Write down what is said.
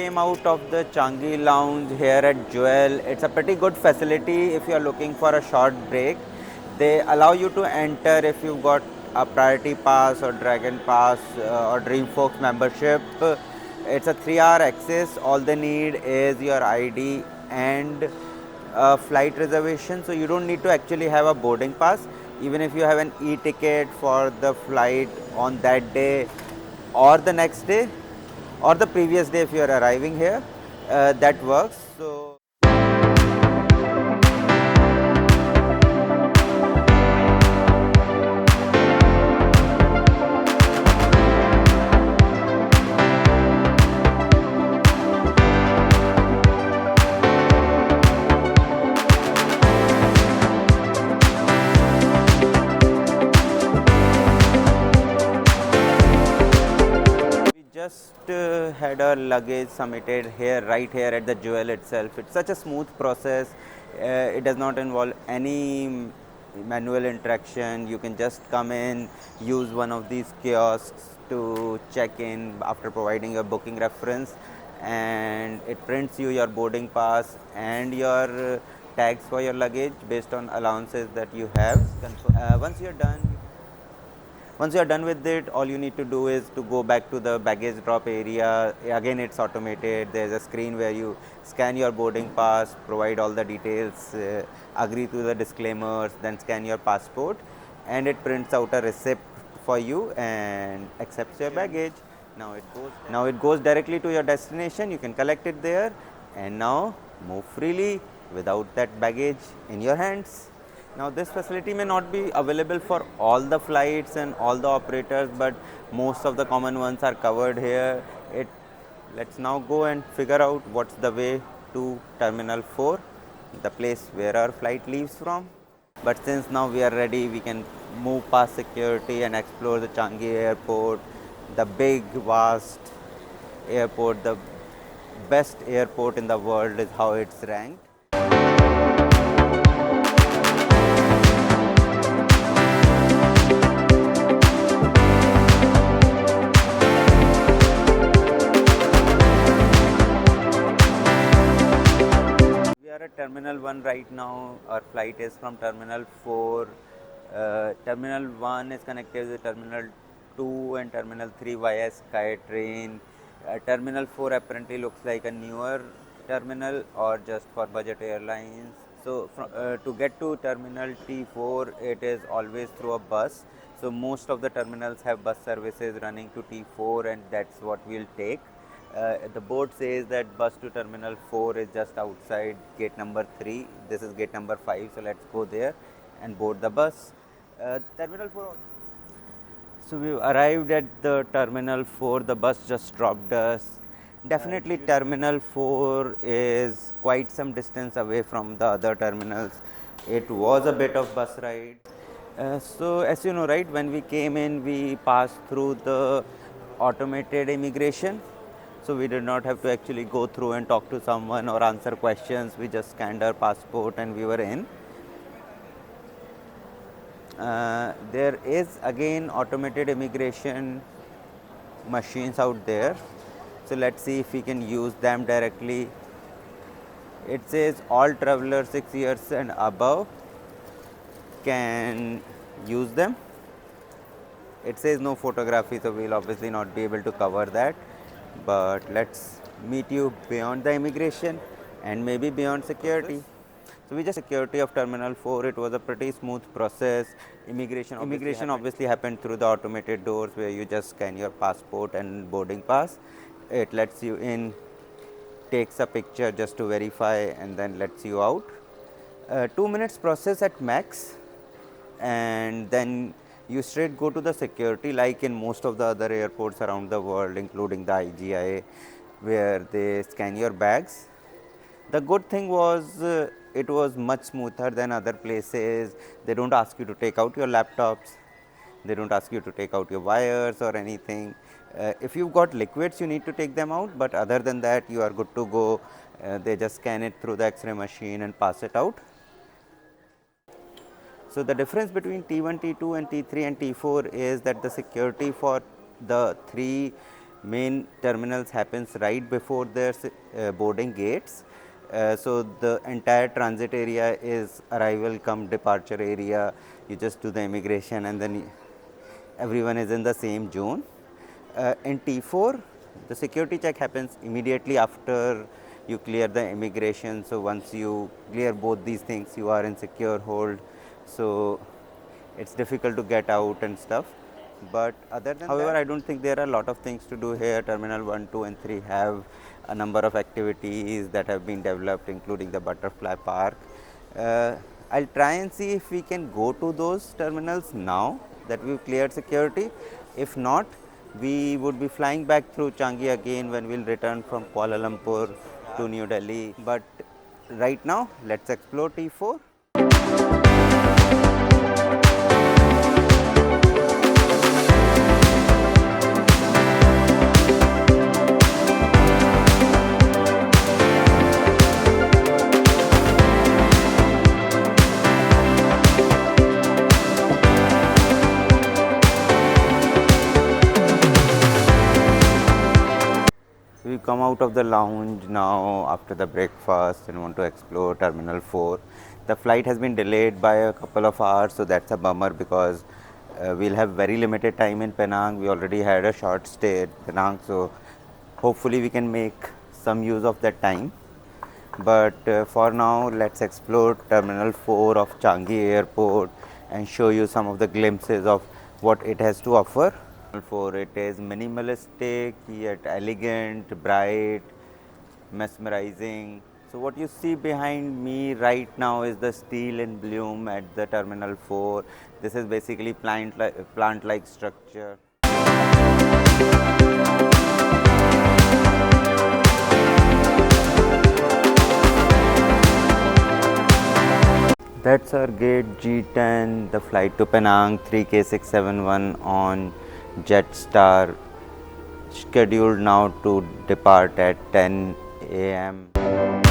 came out of the Changi Lounge here at Jewel. It's a pretty good facility if you are looking for a short break. They allow you to enter if you've got a priority pass or dragon pass or Dreamfolks membership. It's a 3-hour access. All they need is your ID and a flight reservation, so you don't need to actually have a boarding pass. Even if you have an e-ticket for the flight on that day or the next day or the previous day if you are arriving here, that works. So we just had our luggage submitted here, right here at the Jewel itself. It's such a smooth process. It does not involve any manual interaction. You can just come in, use one of these kiosks to check in after providing your booking reference, and it prints you your boarding pass and your tags for your luggage based on allowances that you have. Once you're done, once you are done with it, all you need to do is to go back to the baggage drop area. Again, it's automated. There's a screen where you scan your boarding pass, provide all the details, agree to the disclaimers, then scan your passport, and it prints out a receipt for you and accepts your baggage. Now it goes directly to your destination. You can collect it there and now move freely without that baggage in your hands. Now this facility may not be available for all the flights and all the operators, but most of the common ones are covered here. Let's now go and figure out what's the way to Terminal 4, the place where our flight leaves from. But since now we are ready, we can move past security and explore the Changi Airport, the big, vast airport, the best airport in the world is how it's ranked. We are at Terminal 1 right now. Our flight is from Terminal 4. Terminal 1 is connected with Terminal 2 and Terminal 3 via SkyTrain. Terminal 4 apparently looks like a newer terminal or just for budget airlines. So to get to Terminal T4, it is always through a bus. So most of the terminals have bus services running to T4, and that's what we'll take. The board says that bus to Terminal 4 is just outside gate number 3. This is gate number 5, so let's go there and board the bus. Terminal 4. So we arrived at the Terminal 4. The bus just dropped us. Definitely Terminal 4 is quite some distance away from the other terminals. It was a bit of bus ride. So as you know, right, when we came in, we passed through the automated immigration. So we did not have to actually go through and talk to someone or answer questions. We just scanned our passport and we were in. There is again automated immigration machines out there. So let's see if we can use them directly. It says all travelers 6 years and above can use them. It says no photography, so we'll obviously not be able to cover that. But let's meet you beyond the immigration and maybe beyond security. So we just security of Terminal 4. It was a pretty smooth process. Immigration obviously happened through the automated doors where you just scan your passport and boarding pass. It lets you in, takes a picture just to verify, and then lets you out. 2 minutes process at max, and then you straight go to the security like in most of the other airports around the world, including the IGI, where they scan your bags. The good thing was it was much smoother than other places. They don't ask you to take out your laptops. They don't ask you to take out your wires or anything. If you've got liquids, you need to take them out, but other than that, you are good to go. They just scan it through the X-ray machine and pass it out. So the difference between T1, T2 and T3 and T4 is that the security for the 3 Main terminals happens right before their boarding gates. So the entire transit area is arrival come departure area. You just do the immigration and then everyone is in the same zone. In T4, the security check happens immediately after you clear the immigration. So once you clear both these things, you are in secure hold. So it's difficult to get out and stuff. But other than however, I don't think there are a lot of things to do here. Terminal 1, 2 and 3 have a number of activities that have been developed, including the butterfly park. I'll try and see if we can go to those terminals now that we've cleared security. If not, we would be flying back through Changi again when we'll return from Kuala Lumpur to New Delhi. But right now, let's explore T4. We come out of the lounge now after the breakfast and want to explore Terminal 4. The flight has been delayed by a couple of hours, so that's a bummer because we'll have very limited time in Penang. We already had a short stay at Penang, so hopefully we can make some use of that time. But for now, let's explore Terminal 4 of Changi Airport and show you some of the glimpses of what it has to offer. For it is minimalistic yet elegant, bright, mesmerizing. So what you see behind me right now is the steel in bloom at the Terminal 4. This is basically plant-like structure. That's our gate G10, the flight to Penang 3K671 on Jetstar, scheduled now to depart at 10 a.m.